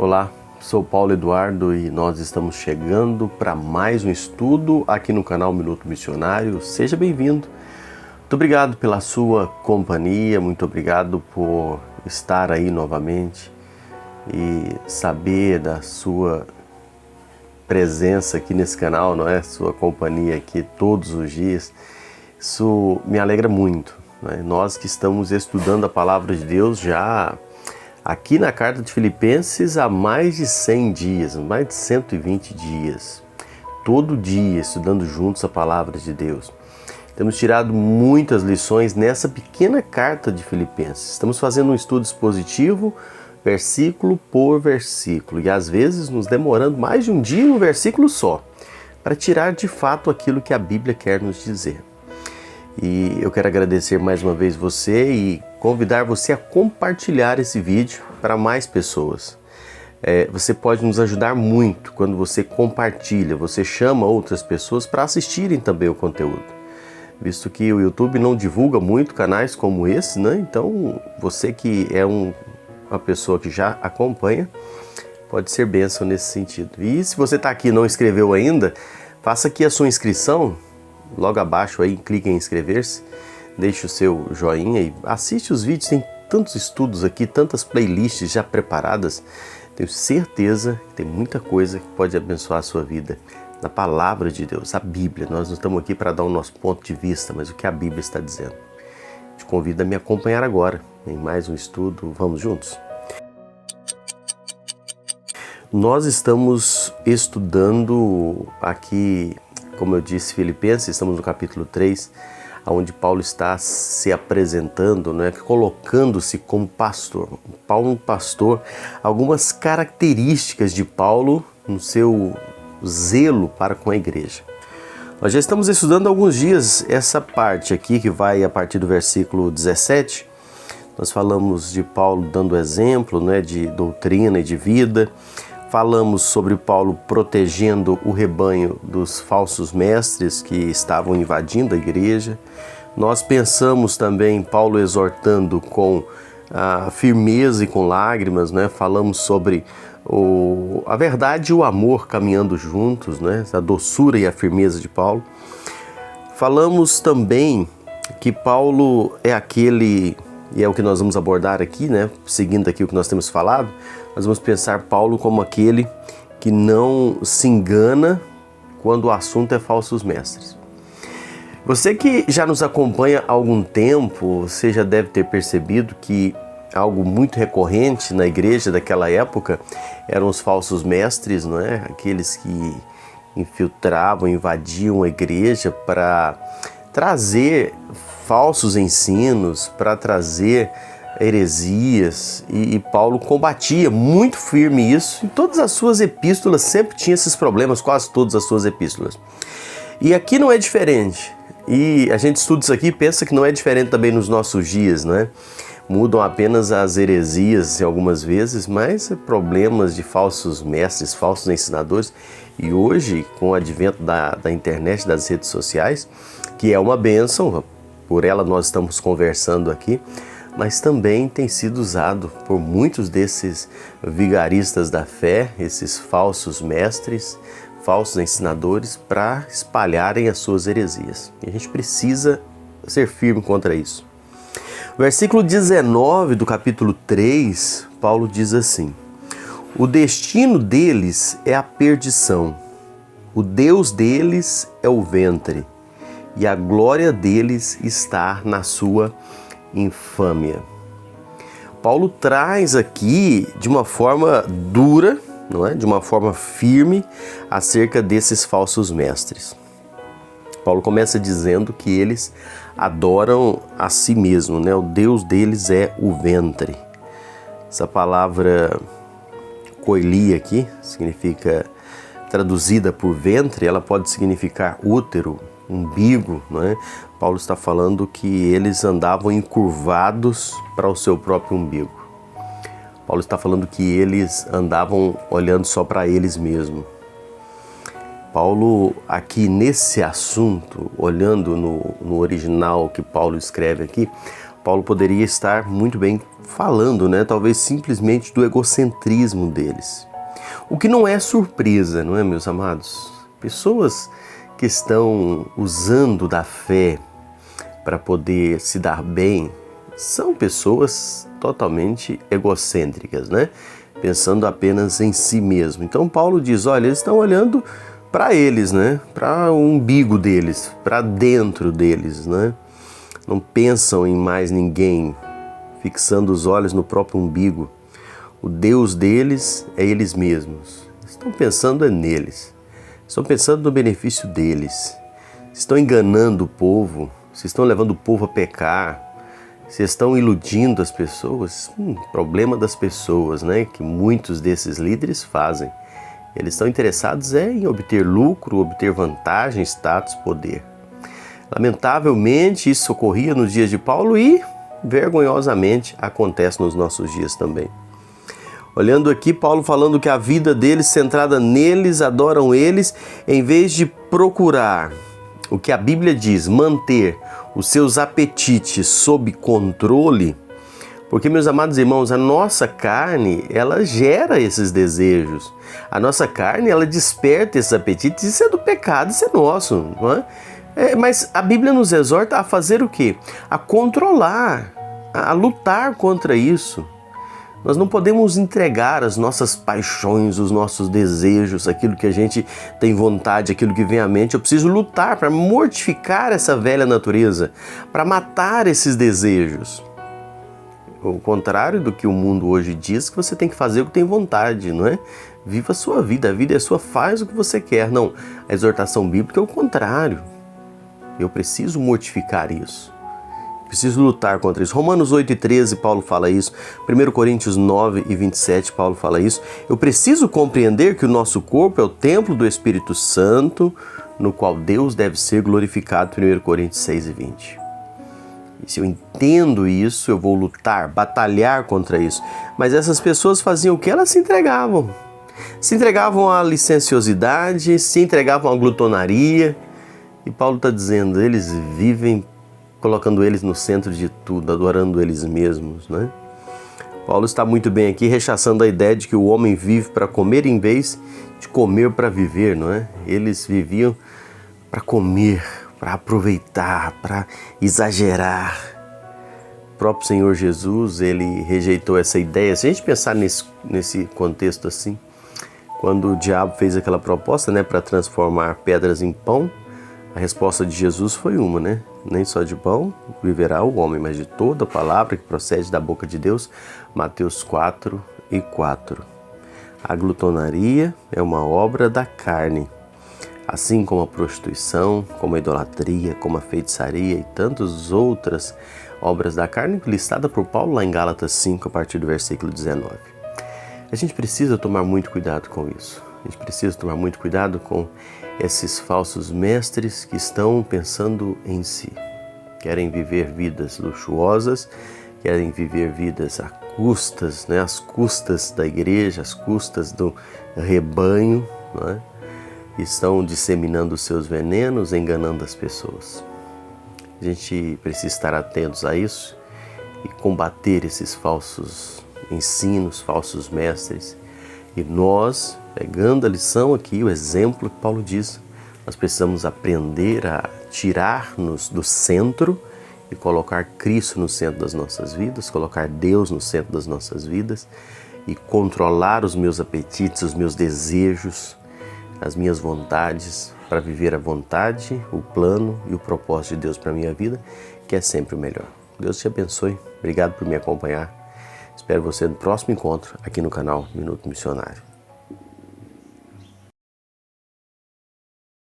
Olá, sou Paulo Eduardo e nós estamos chegando para mais um estudo aqui no canal Minuto Missionário. Seja bem-vindo. Muito obrigado pela sua companhia, muito obrigado por estar aí novamente e saber da sua presença aqui nesse canal, não é? Sua companhia aqui todos os dias. Isso me alegra muito, né? Nós que estamos estudando a Palavra de Deus já aqui na Carta de Filipenses há mais de 100 dias, mais de 120 dias, todo dia estudando juntos a Palavra de Deus. Temos tirado muitas lições nessa pequena Carta de Filipenses. Estamos fazendo um estudo expositivo, versículo por versículo, e às vezes nos demorando mais de um dia em um versículo só, para tirar de fato aquilo que a Bíblia quer nos dizer. E eu quero agradecer mais uma vez você e convidar você a compartilhar esse vídeo para mais pessoas. Você pode nos ajudar muito quando você compartilha, você chama outras pessoas para assistirem também o conteúdo. Visto que o YouTube não divulga muito canais como esse, né? Então você que é uma pessoa que já acompanha, pode ser bênção nesse sentido. E se você está aqui e não inscreveu ainda, faça aqui a sua inscrição. Logo abaixo aí, clique em inscrever-se, deixe o seu joinha e assiste os vídeos. Tem tantos estudos aqui, tantas playlists já preparadas. Tenho certeza que tem muita coisa que pode abençoar a sua vida na Palavra de Deus, a Bíblia. Nós não estamos aqui para dar o nosso ponto de vista, mas o que a Bíblia está dizendo. Te convido a me acompanhar agora em mais um estudo. Vamos juntos? Nós estamos estudando aqui, como eu disse, Filipenses, estamos no capítulo 3, onde Paulo está se apresentando, né, colocando-se como pastor. Paulo, um pastor, algumas características de Paulo no seu zelo para com a igreja. Nós já estamos estudando há alguns dias essa parte aqui, que vai a partir do versículo 17. Nós falamos de Paulo dando exemplo, né, de doutrina e de vida. Falamos sobre Paulo protegendo o rebanho dos falsos mestres que estavam invadindo a igreja. Nós pensamos também em Paulo exortando com firmeza e com lágrimas, né? Falamos sobre a verdade e o amor caminhando juntos, né? A doçura e a firmeza de Paulo. Falamos também que Paulo é aquele, e é o que nós vamos abordar aqui, né? Seguindo aqui o que nós temos falado, nós vamos pensar Paulo como aquele que não se engana quando o assunto é falsos mestres. Você que já nos acompanha há algum tempo, você já deve ter percebido que algo muito recorrente na igreja daquela época eram os falsos mestres, não é? Aqueles que infiltravam, invadiam a igreja para trazer falsos ensinos, para trazer heresias, e Paulo combatia muito firme isso. Em todas as suas epístolas sempre tinha esses problemas, quase todas as suas epístolas. E aqui não é diferente. E a gente estuda isso aqui e pensa que não é diferente também nos nossos dias, não é? Mudam apenas as heresias algumas vezes, mas problemas de falsos mestres, falsos ensinadores. E hoje, com o advento da internet, das redes sociais, que é uma bênção, por ela nós estamos conversando aqui, mas também tem sido usado por muitos desses vigaristas da fé, esses falsos mestres, falsos ensinadores, para espalharem as suas heresias. E a gente precisa ser firme contra isso. Versículo 19 do capítulo 3, Paulo diz assim: o destino deles é a perdição, o Deus deles é o ventre, e a glória deles está na sua infâmia. Paulo traz aqui de uma forma dura, não é? De uma forma firme acerca desses falsos mestres. Paulo começa dizendo que eles adoram a si mesmo, né? O Deus deles é o ventre. Essa palavra koilia aqui significa, traduzida por ventre, ela pode significar útero, umbigo, não é? Paulo está falando que eles andavam encurvados para o seu próprio umbigo. Paulo está falando que eles andavam olhando só para eles mesmos. Paulo, aqui nesse assunto, olhando no original que Paulo escreve aqui, Paulo poderia estar muito bem falando, né, talvez simplesmente do egocentrismo deles. O que não é surpresa, não é, meus amados? Pessoas que estão usando da fé para poder se dar bem são pessoas totalmente egocêntricas, né? Pensando apenas em si mesmo. Então Paulo diz, olha, eles estão olhando para eles, né? Para o umbigo deles, para dentro deles, né? Não pensam em mais ninguém, fixando os olhos no próprio umbigo. O Deus deles é eles mesmos. Estão pensando neles. Estão pensando no benefício deles. Estão enganando o povo. Se estão levando o povo a pecar. Se estão iludindo as pessoas. Problema das pessoas, né? Que muitos desses líderes fazem. Eles estão interessados em obter lucro, obter vantagem, status, poder. Lamentavelmente, isso ocorria nos dias de Paulo e, vergonhosamente, acontece nos nossos dias também. Olhando aqui, Paulo falando que a vida deles, centrada neles, adoram eles, em vez de procurar o que a Bíblia diz, manter os seus apetites sob controle, porque, meus amados irmãos, a nossa carne, ela gera esses desejos. A nossa carne, ela desperta esses apetites. Isso é do pecado, isso é nosso, não é? Mas a Bíblia nos exorta a fazer o quê? A controlar, a lutar contra isso. Nós não podemos entregar as nossas paixões, os nossos desejos, aquilo que a gente tem vontade, aquilo que vem à mente. Eu preciso lutar para mortificar essa velha natureza, para matar esses desejos. O contrário do que o mundo hoje diz, que você tem que fazer o que tem vontade, não é? Viva a sua vida, a vida é sua, faz o que você quer. Não, a exortação bíblica é o contrário. Eu preciso mortificar isso. Preciso lutar contra isso. Romanos 8:13, Paulo fala isso. 1 Coríntios 9:27, Paulo fala isso. Eu preciso compreender que o nosso corpo é o templo do Espírito Santo, no qual Deus deve ser glorificado. 1 Coríntios 6:20. E se eu entendo isso, eu vou lutar, batalhar contra isso. Mas essas pessoas faziam o que? Elas se entregavam. Se entregavam à licenciosidade, se entregavam à glutonaria. E Paulo está dizendo, eles vivem colocando eles no centro de tudo, adorando eles mesmos, né? Paulo está muito bem aqui, rechaçando a ideia de que o homem vive para comer em vez de comer para viver, não é? Eles viviam para comer, para aproveitar, para exagerar. O próprio Senhor Jesus, ele rejeitou essa ideia. Se a gente pensar nesse contexto assim, quando o diabo fez aquela proposta, né, para transformar pedras em pão, a resposta de Jesus foi uma, né? Nem só de pão viverá o homem, mas de toda palavra que procede da boca de Deus. Mateus 4:4. A glutonaria é uma obra da carne, assim como a prostituição, como a idolatria, como a feitiçaria e tantas outras obras da carne, listada por Paulo lá em Gálatas 5, a partir do versículo 19. A gente precisa tomar muito cuidado com isso. A gente precisa tomar muito cuidado com esses falsos mestres que estão pensando em si. Querem viver vidas luxuosas, querem viver vidas a custas, né? Às custas da igreja, às custas do rebanho, não é? Estão disseminando seus venenos, enganando as pessoas. A gente precisa estar atentos a isso e combater esses falsos ensinos, falsos mestres. E nós, pegando a lição aqui, o exemplo que Paulo diz, nós precisamos aprender a tirar-nos do centro e colocar Cristo no centro das nossas vidas, colocar Deus no centro das nossas vidas e controlar os meus apetites, os meus desejos, as minhas vontades, para viver a vontade, o plano e o propósito de Deus para a minha vida, que é sempre o melhor. Deus te abençoe. Obrigado por me acompanhar. Espero você no próximo encontro aqui no canal Minuto Missionário.